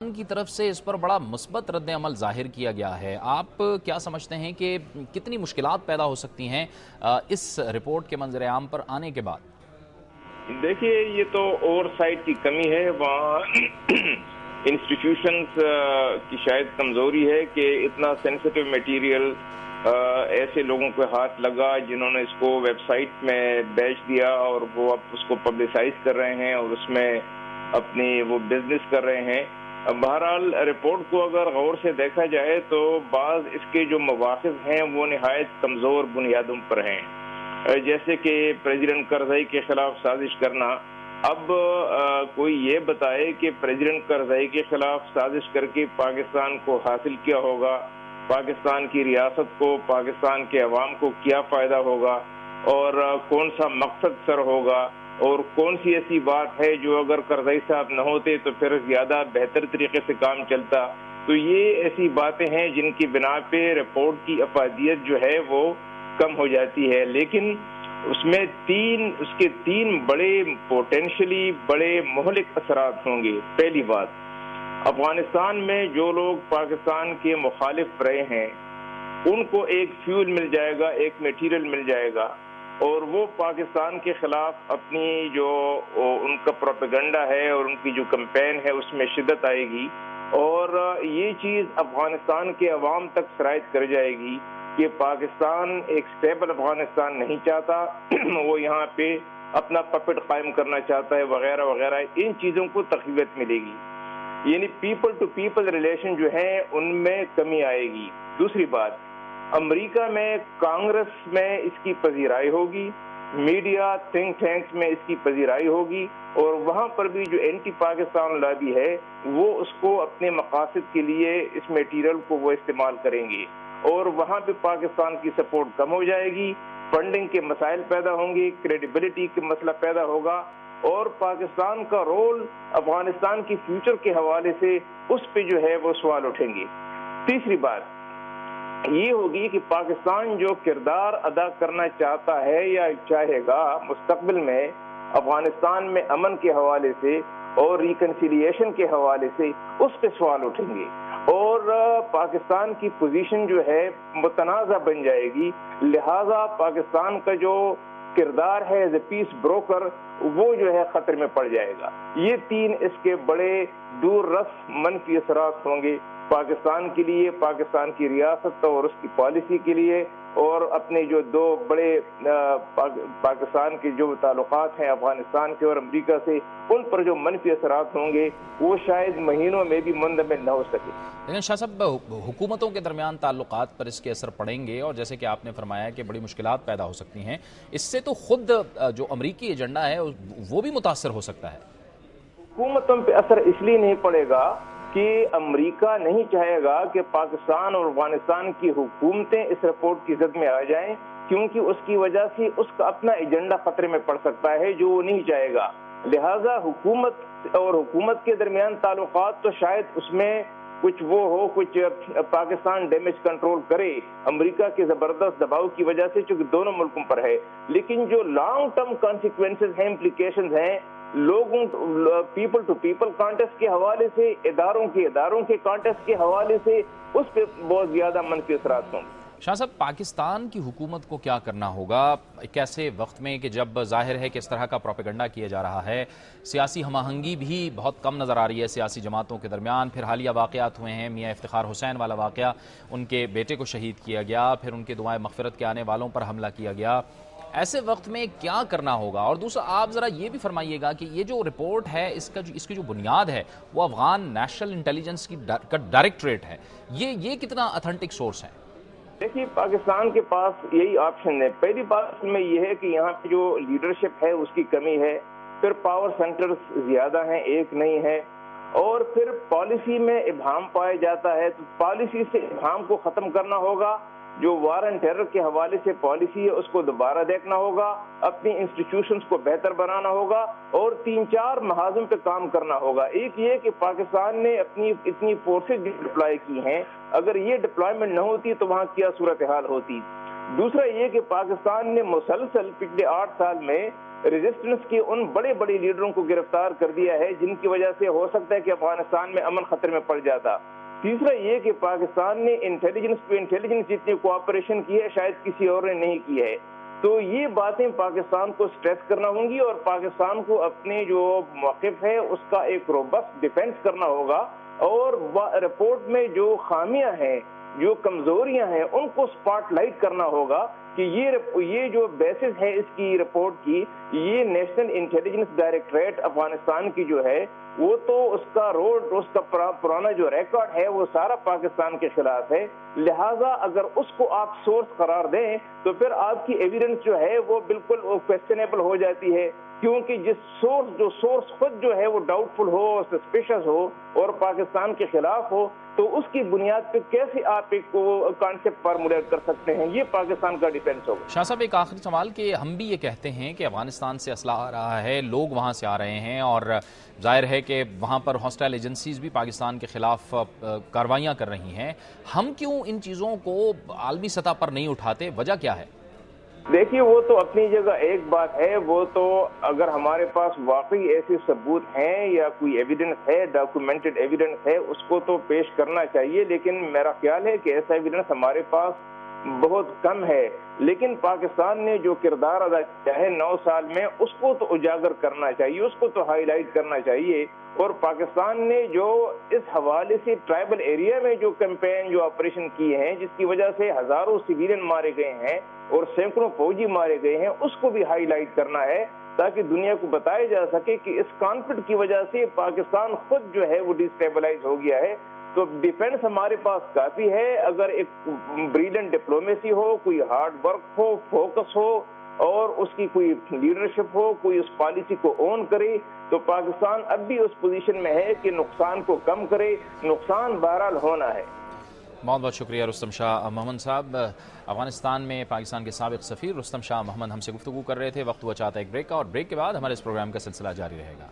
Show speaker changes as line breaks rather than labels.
की तरफ से इस पर बड़ा मुस्बत रद्द अमल जाहिर किया गया है। आप क्या समझते हैं कि कितनी मुश्किलात पैदा हो सकती हैं इस रिपोर्ट के मंजर आम पर आने के बाद?
देखिए, ये तो ओवरसाइट की कमी है। वहाँ इंस्टीट्यूशंस की शायद कमजोरी है कि इतना सेंसिटिव मटेरियल ऐसे लोगों को हाथ लगा जिन्होंने इसको वेबसाइट में बेच दिया और वो अब उसको पब्लिसाइज कर रहे हैं और उसमें अपनी वो बिजनेस कर रहे हैं। बहरहाल रिपोर्ट को अगर गौर से देखा जाए तो बाज इसके जो मवाक़िफ़ हैं वो निहायत कमज़ोर बुनियादों पर हैं, जैसे कि प्रेसिडेंट करज़ई के खिलाफ साजिश करना। अब कोई ये बताए कि प्रेसिडेंट करज़ई के खिलाफ साजिश करके पाकिस्तान को हासिल क्या होगा, पाकिस्तान की रियासत को, पाकिस्तान के अवाम को क्या फ़ायदा होगा और कौन सा मकसद सर होगा और कौन सी ऐसी बात है जो अगर करज़ई साहब न होते तो फिर ज़्यादा बेहतर तरीके से काम चलता। तो ये ऐसी बातें हैं जिनकी बिना पे रिपोर्ट की अफादियत जो है वो कम हो जाती है। लेकिन उसमें उसके तीन बड़े पोटेंशली बड़े मुहलिक असरात होंगे। पहली बात, अफगानिस्तान में जो लोग पाकिस्तान के मुखालिफ रहे हैं उनको एक फ्यूल मिल जाएगा, एक मटीरियल मिल जाएगा और वो पाकिस्तान के खिलाफ अपनी जो उनका प्रोपेगेंडा है और उनकी जो कैंपेन है उसमें शिद्दत आएगी और ये चीज़ अफगानिस्तान के अवाम तक सरायत कर जाएगी कि पाकिस्तान एक स्टेबल अफगानिस्तान नहीं चाहता, वो यहाँ पे अपना पपेट कायम करना चाहता है वगैरह वगैरह। इन चीज़ों को तक़वियत मिलेगी, यानी पीपल टू पीपल रिलेशन जो है उनमें कमी आएगी। दूसरी बात, अमेरिका में कांग्रेस में इसकी पजीराई होगी, मीडिया थिंक टैंक्स में इसकी पजीराई होगी और वहाँ पर भी जो एंटी पाकिस्तान लॉबी है वो उसको अपने मकासद के लिए इस मटीरियल को वो इस्तेमाल करेंगे और वहाँ पे पाकिस्तान की सपोर्ट कम हो जाएगी, फंडिंग के मसाइल पैदा होंगे, क्रेडिबिलिटी का मसला पैदा होगा और पाकिस्तान का रोल अफगानिस्तान की फ्यूचर के हवाले से उस पर जो है वो सवाल उठेंगे। तीसरी बात ये होगी कि पाकिस्तान जो किरदार अदा करना चाहता है या चाहेगा मुस्तकबिल में अफगानिस्तान में अमन के हवाले से और रिकन्सिलिएशन के हवाले से, उस पर सवाल उठेंगे और पाकिस्तान की पोजीशन जो है मुतनाज़ा बन जाएगी। लिहाजा पाकिस्तान का जो किरदार है एज ए पीस ब्रोकर वो जो है खतरे में पड़ जाएगा। ये तीन इसके बड़े दूर रस मनफी असरात होंगे पाकिस्तान के लिए, पाकिस्तान की रियासत और उसकी पॉलिसी के लिए और अपने जो दो बड़े पाकिस्तान के जो ताल्लुकात हैं अफगानिस्तान के और अमेरिका से, उन पर जो मनफी असरात होंगे वो शायद महीनों में भी मुंदमिल न हो सके।
लेकिन शाह साहब, हुकूमतों के दरमियान ताल्लुकात पर इसके असर पड़ेंगे और जैसे कि आपने फरमाया कि बड़ी मुश्किलात पैदा हो सकती हैं, इससे तो खुद जो अमरीकी एजेंडा है वो भी मुतासर हो सकता है।
हुकूमतों पर असर इसलिए नहीं पड़ेगा कि अमेरिका नहीं चाहेगा कि पाकिस्तान और अफगानिस्तान की हुकूमतें इस रिपोर्ट की जद में आ जाएं, क्योंकि उसकी वजह से उसका अपना एजेंडा खतरे में पड़ सकता है जो वो नहीं चाहेगा। लिहाजा हुकूमत और हुकूमत के दरमियान ताल्लुकात तो शायद उसमें कुछ वो हो, कुछ पाकिस्तान डैमेज कंट्रोल करे अमेरिका के जबरदस्त दबाव की वजह से, चूंकि दोनों मुल्कों पर है। लेकिन जो लॉन्ग टर्म कॉन्सिक्वेंसेज हैं, इम्प्लीकेशंस हैं लोगों पीपल टू पीपल कॉन्टेस्ट के हवाले से, इदारों के कॉन्टेस्ट के हवाले से, उस पर बहुत ज्यादा मनफी असरात होंगे।
शाह साहब, पाकिस्तान की हुकूमत को क्या करना होगा एक ऐसे वक्त में कि जब जाहिर है कि इस तरह का प्रोपेगेंडा किया जा रहा है, सियासी हमआहंगी भी बहुत कम नज़र आ रही है सियासी जमातों के दरमियान। फिर हालिया वाक़यात हुए हैं, मियाँ इफ्तिखार हुसैन वाला वाक़या, उनके बेटे को शहीद किया गया, फिर उनके दुआए मग़फ़िरत के आने वालों पर हमला किया गया। ऐसे वक्त में क्या करना होगा? और दूसरा, आप ज़रा ये भी फरमाइएगा कि ये जो रिपोर्ट है इसकी जो बुनियाद है वो अफ़गान नेशनल इंटेलिजेंस की डायरेक्टरेट है, ये कितना ऑथेंटिक सोर्स है?
देखिए, पाकिस्तान के पास यही ऑप्शन है। पहली बात में यह है कि यहाँ पे जो लीडरशिप है उसकी कमी है, फिर पावर सेंटर्स ज्यादा हैं, एक नहीं है, और फिर पॉलिसी में इब्हाम पाया जाता है। तो पॉलिसी से इब्हाम को खत्म करना होगा। जो वार एंड टेरर के हवाले से पॉलिसी है उसको दोबारा देखना होगा, अपनी इंस्टीट्यूशंस को बेहतर बनाना होगा और 3-4 महाजों पे काम करना होगा। एक ये कि पाकिस्तान ने अपनी इतनी फोर्सेज डिप्लॉय की हैं, अगर ये डिप्लॉयमेंट न होती तो वहाँ क्या सूरत हाल होती। दूसरा ये कि पाकिस्तान ने मुसलसल पिछले 8 साल में रेजिस्टेंस के उन बड़े बड़े लीडरों को गिरफ्तार कर दिया है जिनकी वजह से हो सकता है कि अफगानिस्तान में अमन खतरे में पड़ जाता। तीसरा ये कि पाकिस्तान ने इंटेलिजेंस टू इंटेलिजेंस जितनी कोऑपरेशन की है शायद किसी और ने नहीं की है। तो ये बातें पाकिस्तान को स्ट्रेस करना होंगी और पाकिस्तान को अपने जो मौक़िफ़ है उसका एक रोबस्ट डिफेंस करना होगा और रिपोर्ट में जो खामियां हैं, जो कमजोरियां हैं, उनको स्पॉटलाइट करना होगा कि ये जो बेसिस है इसकी रिपोर्ट की, ये नेशनल इंटेलिजेंस डायरेक्टरेट अफगानिस्तान की जो है वो तो उसका पुराना जो रिकॉर्ड है वो सारा पाकिस्तान के खिलाफ है। लिहाजा अगर उसको आप सोर्स करार दें तो फिर आपकी एविडेंस जो है वो बिल्कुल क्वेश्चनेबल हो जाती है, क्योंकि जो सोर्स खुद जो है वो डाउटफुल हो, सस्पिशियस हो और पाकिस्तान के खिलाफ हो, तो उसकी बुनियाद पे कैसे आप एक कॉन्सेप्ट फार्मुलेट कर सकते हैं? ये पाकिस्तान का डिफेंस होगा।
शाह साहब, एक आखिरी सवाल कि हम भी ये कहते हैं कि अफगानिस्तान से असला आ रहा है, लोग वहाँ से आ रहे हैं और जाहिर है कि वहाँ पर हॉस्टाइल एजेंसीज भी पाकिस्तान के खिलाफ कार्रवाइयाँ कर रही हैं। हम क्यों इन चीज़ों को आलमी सतह पर नहीं उठाते? वजह क्या है?
देखिए, वो तो अपनी जगह एक बात है, वो तो अगर हमारे पास वाकई ऐसे सबूत हैं या कोई एविडेंस है, डॉक्यूमेंटेड एविडेंस है, उसको तो पेश करना चाहिए। लेकिन मेरा ख्याल है कि ऐसा एविडेंस हमारे पास बहुत कम है। लेकिन पाकिस्तान ने जो किरदार अदा किया है 9 साल में, उसको तो उजागर करना चाहिए, उसको तो हाईलाइट करना चाहिए। और पाकिस्तान ने जो इस हवाले से ट्राइबल एरिया में जो कैंपेन, जो ऑपरेशन किए हैं, जिसकी वजह से हजारों सिविलियन मारे गए हैं और सैकड़ों फौजी मारे गए हैं, उसको भी हाईलाइट करना है ताकि दुनिया को बताया जा सके कि इस कॉन्फ्लिक्ट की वजह से पाकिस्तान खुद जो है वो डिस्टेबलाइज हो गया है। तो डिफेंस हमारे पास काफी है। अगर एक ब्रिलियंट डिप्लोमेसी हो, कोई हार्ड वर्क हो, फोकस हो और उसकी कोई लीडरशिप हो, कोई उस पॉलिसी को ओन करे, तो पाकिस्तान अब भी उस पोजीशन में है कि नुकसान को कम करे। नुकसान बहरहाल होना है।
बहुत बहुत शुक्रिया रुस्तम शाह महमूद साहब। अफगानिस्तान में पाकिस्तान के साबिक सफ़ीर रुस्तम शाह महमूद हमसे गुफ्तगू कर रहे थे। वक्त हुआ चाहता है एक ब्रेक का, और ब्रेक के बाद हमारे इस प्रोग्राम का सिलसिला जारी रहेगा।